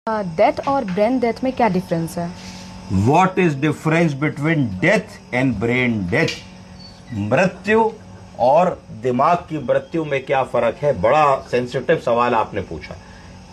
Death और brain death में क्या डिफरेंस है? What is difference between death and brain death? मृत्यु और दिमाग की मृत्यु में क्या फर्क है? बड़ा सेंसिटिव सवाल आपने पूछा।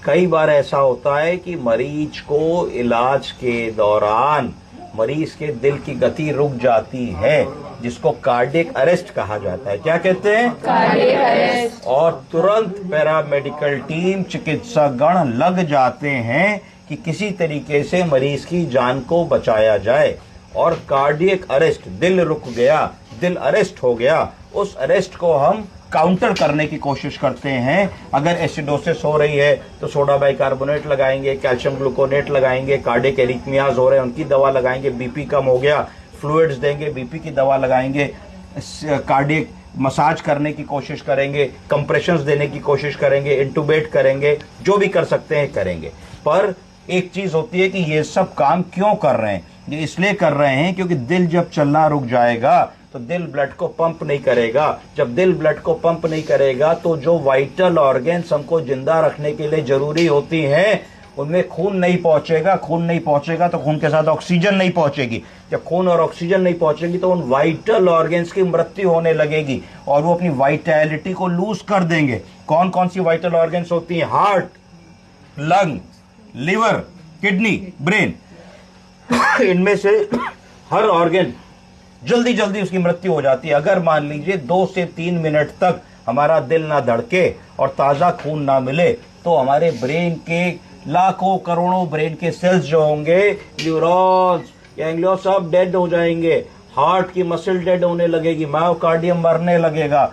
कई बार ऐसा होता है कि मरीज को इलाज के दौरान मरीज के दिल की गति रुक जाती है, जिसको कार्डियक अरेस्ट कहा जाता है। क्या कहते हैं? Cardiac arrest. और तुरंत पैरामेडिकल टीम, चिकित्सा गण लग जाते हैं कि किसी तरीके से मरीज की जान को बचाया जाए। और कार्डियक अरेस्ट, दिल रुक गया, दिल अरेस्ट हो गया, उस अरेस्ट को हम काउंटर करने की कोशिश करते हैं। अगर एसिडोसिस हो रही है तो सोडा बाइकार्बोनेट लगाएंगे, कैल्शियम ग्लूकोनेट लगाएंगे, कार्डियक एरिथमियाज हो रहे हैं उनकी दवा लगाएंगे, बीपी कम हो गया फ्लूइड्स देंगे, बीपी की दवा लगाएंगे, कार्डियक मसाज करने की कोशिश करेंगे, कंप्रेशंस देने की कोशिश करेंगे, इंटूबेट करेंगे, जो भी कर सकते हैं करेंगे। पर एक चीज होती है कि ये सब काम क्यों कर रहे हैं? ये इसलिए कर रहे हैं क्योंकि दिल जब चलना रुक जाएगा तो दिल ब्लड को पंप नहीं करेगा। जब दिल ब्लड को पंप नहीं करेगा तो जो वाइटल ऑर्गन्स हमको जिंदा रखने के लिए जरूरी होती हैं उनमें खून नहीं पहुंचेगा। खून नहीं पहुंचेगा तो खून के साथ ऑक्सीजन नहीं पहुंचेगी। जब खून और ऑक्सीजन नहीं पहुंचेगी तो उन वाइटल ऑर्गन्स की मृत्यु होने लगेगी और वो अपनी वाइटैलिटी को लूज कर देंगे। कौन कौन सी वाइटल ऑर्गन्स होती हैं? Heart, lung, liver, kidney, brain. इनमें से हर ऑर्गन जल्दी जल्दी उसकी मृत्यु हो जाती है। अगर मान लीजिए 2 से 3 मिनट तक हमारा दिल ना धड़के और ताजा खून ना मिले तो हमारे ब्रेन के लाखों करोड़ों ब्रेन के सेल्स जो होंगे, न्यूरॉन्स, गैंग्लियन, सब डेड हो जाएंगे। हार्ट की मसल डेड होने लगेगी, मायोकार्डियम मरने लगेगा,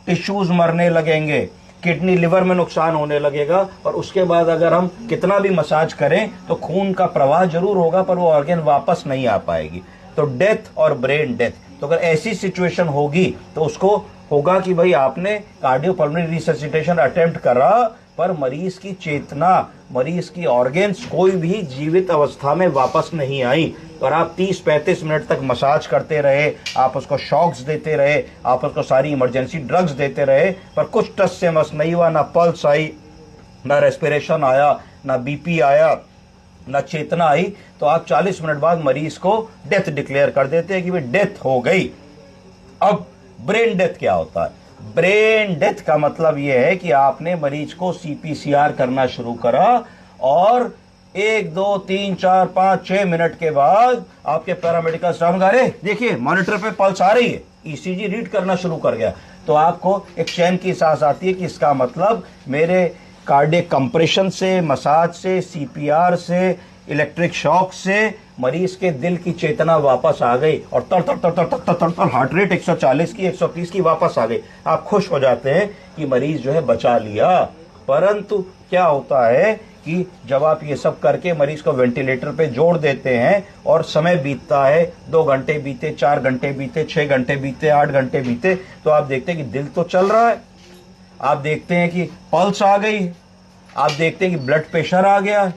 टिश्यूज मरने लगेंगे, किडनी लिवर में नुकसान होने लगेगा। और उसके बाद अगर हम कितना भी मसाज करें तो खून का प्रवाह जरूर होगा पर वो ऑर्गन वापस नहीं आ पाएगी। तो डेथ और ब्रेन डेथ, तो अगर ऐसी सिचुएशन होगी तो उसको होगा कि भाई आपने कार्डियोपल्मोनरी रिससिटेशन अटेम्प्ट करा पर मरीज की चेतना, मरीज की ऑर्गन्स कोई भी जीवित अवस्था में वापस नहीं आई। और आप 30-35 मिनट तक मसाज करते रहे, आप उसको शॉक्स देते रहे, आप उसको सारी इमरजेंसी ड्रग्स देते रहे पर कुछ टस से मस नहीं हुआ। ना पल्स आई, ना रेस्पिरेशन आया, ना बीपी आया, ना चेतना आई। तो आप 40 मिनट बाद मरीज को डेथ डिक्लेयर कर देते हैं कि भाई डेथ हो गई। अब ब्रेन डेथ क्या होता है? ब्रेन डेथ का मतलब यह है कि आपने मरीज को सीपीसीआर करना शुरू करा और 1, 2, 3, 4, 5, 6 मिनट के बाद आपके पैरामेडिकल स्टाफ कह रहे देखिए मॉनिटर पे पल्स आ रही है, ईसीजी रीड करना शुरू कर गया। तो आपको एक चैन की सांस आती है कि इसका मतलब मेरे कार्डियक कंप्रेशन से, मसाज से, सीपीआर से, इलेक्ट्रिक शॉक से मरीज के दिल की चेतना वापस आ गई और तर तर तर तर तर तर तर तर हार्ट रेट 140 की 130 की वापस आ गई। आप खुश हो जाते हैं कि मरीज जो है बचा लिया। परंतु क्या होता है कि जब आप ये सब करके मरीज को वेंटिलेटर पे जोड़ देते हैं और समय बीतता है, 2 घंटे बीते, 4 घंटे बीते, 6 घंटे बीते, 8 घंटे बीते, तो आप देखते हैं कि दिल तो चल रहा है, आप देखते हैं कि पल्स आ गई, आप देखते हैं कि ब्लड प्रेशर आ गया,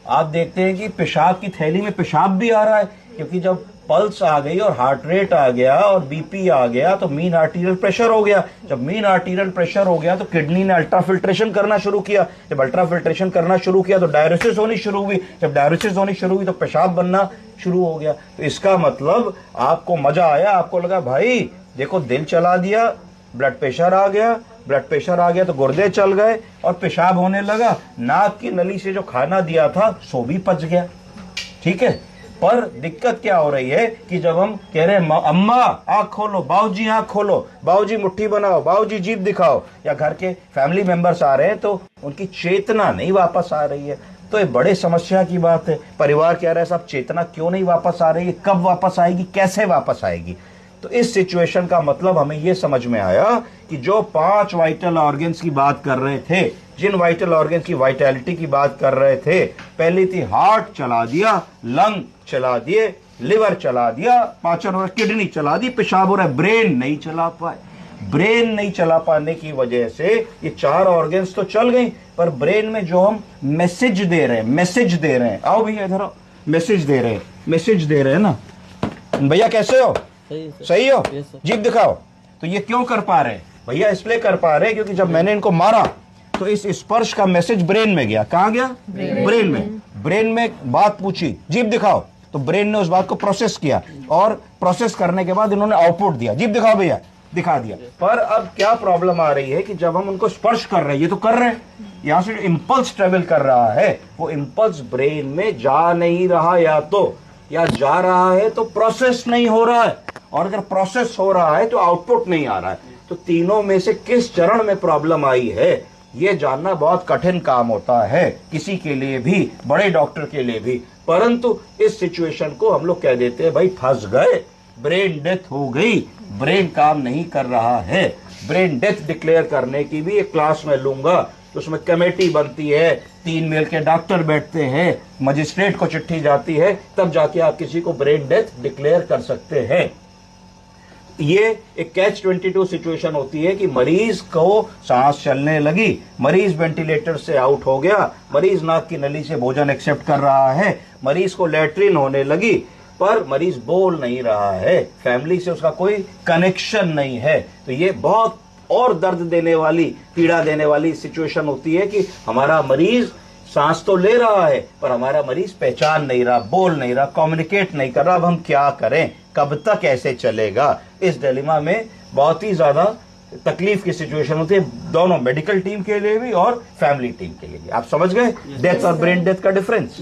आप देखते हैं कि पेशाब की थैली में पेशाब भी आ रहा है। क्योंकि जब पल्स आ गई और हार्ट रेट आ गया और बीपी आ गया तो मीन आर्टीरियल प्रेशर हो गया। जब मीन आर्टीरियल प्रेशर हो गया तो किडनी ने अल्ट्राफिल्ट्रेशन करना शुरू किया। जब अल्ट्राफिल्ट्रेशन करना शुरू किया तो डायलिसिस होनी शुरू हुई। जब डायलिसिस होनी शुरू हुई तो पेशाब बनना शुरू हो गया। तो इसका मतलब आपको मजा आया, आपको लगा भाई देखो दिल चला दिया, ब्लड प्रेशर आ गया, ब्लड प्रेशर आ गया तो गुर्दे चल गए और पेशाब होने लगा, नाक की नली से जो खाना दिया था सो भी पच गया। ठीक है, पर दिक्कत क्या हो रही है कि जब हम कह रहे हैं अम्मा आंख खोलो, बाबूजी आंख खोलो, बाबूजी मुट्ठी बनाओ, बाबूजी जीभ दिखाओ, या घर के फैमिली मेंबर्स आ रहे हैं तो उनकी चेतना नहीं वापस आ रही है। तो ये बड़े समस्या की बात है। परिवार कह रहा है साहब चेतना क्यों नहीं वापस आ रही है, कब वापस आएगी, कैसे वापस आएगी? तो इस सिचुएशन का मतलब हमें यह समझ में आया कि जो 5 वाइटल ऑर्गन्स की बात कर रहे थे, जिन वाइटल ऑर्गन्स की वाइटैलिटी की बात कर रहे थे, पहली थी हार्ट चला दिया, लंग चला दिए, लिवर चला दिया, पाचन हो रहा, किडनी चला दी, पेशाब हो रहा है, ब्रेन नहीं चला पाए। ब्रेन नहीं चला पाने की वजह से ये 4 ऑर्गन्स तो चल गई पर ब्रेन में जो हम मैसेज दे रहे हैं, आओ भैया इधर आओ, मैसेज दे रहे हैं ना भैया, कैसे हो, सही हो, जीभ दिखाओ। तो ये क्यों कर पा रहे हैं भैया? इसलिए कर पा रहे हैं क्योंकि जब मैंने इनको मारा तो इस स्पर्श का मैसेज ब्रेन में गया। कहां गया? ब्रेन में। ब्रेन में बात पूछी, जीभ दिखाओ, तो ब्रेन ने उस बात को प्रोसेस किया और प्रोसेस करने के बाद इन्होंने आउटपुट दिया, जीभ दिखाओ भैया, दिखा दिया। पर अब क्या प्रॉब्लम आ रही है कि जब हम उनको स्पर्श कर रहे हैं, ये तो कर रहे हैं, यहां से इंपल्स ट्रेवल कर रहा है, वो इंपल्स ब्रेन में जा नहीं रहा, या जा रहा है तो प्रोसेस नहीं हो रहा है, और अगर प्रोसेस हो रहा है तो आउटपुट नहीं आ रहा है। तो तीनों में से किस चरण में प्रॉब्लम आई है, ये जानना बहुत कठिन काम होता है किसी के लिए भी, बड़े डॉक्टर के लिए भी। परंतु इस सिचुएशन को हम लोग कह देते हैं भाई फंस गए, ब्रेन डेथ हो गई, ब्रेन काम नहीं कर रहा है। ब्रेन डेथ डिक्लेयर करने की भी एक क्लास में लूंगा, तो उसमें कमेटी बनती है, 3 मेल के डॉक्टर बैठते हैं, मजिस्ट्रेट को चिट्ठी जाती है, तब जाके आप किसी को ब्रेन डेथ डिक्लेयर कर सकते हैं। ये एक कैच 22 सिचुएशन होती है कि मरीज को सांस चलने लगी, मरीज वेंटिलेटर से आउट हो गया, मरीज नाक की नली से भोजन एक्सेप्ट कर रहा है, मरीज को लैट्रिन होने लगी, पर मरीज बोल नहीं रहा है, फैमिली से उसका कोई कनेक्शन नहीं है। तो ये बहुत और दर्द देने वाली, पीड़ा देने वाली सिचुएशन होती है कि हमारा मरीज सांस तो ले रहा है पर हमारा मरीज पहचान नहीं रहा, बोल नहीं रहा, कम्युनिकेट नहीं कर रहा। अब हम क्या करें, कब तक ऐसे चलेगा? इस डिलेमा में बहुत ही ज्यादा तकलीफ की सिचुएशन होती है, दोनों मेडिकल टीम के लिए भी और फैमिली टीम के लिए भी। आप समझ गए डेथ और ब्रेन डेथ का डिफरेंस?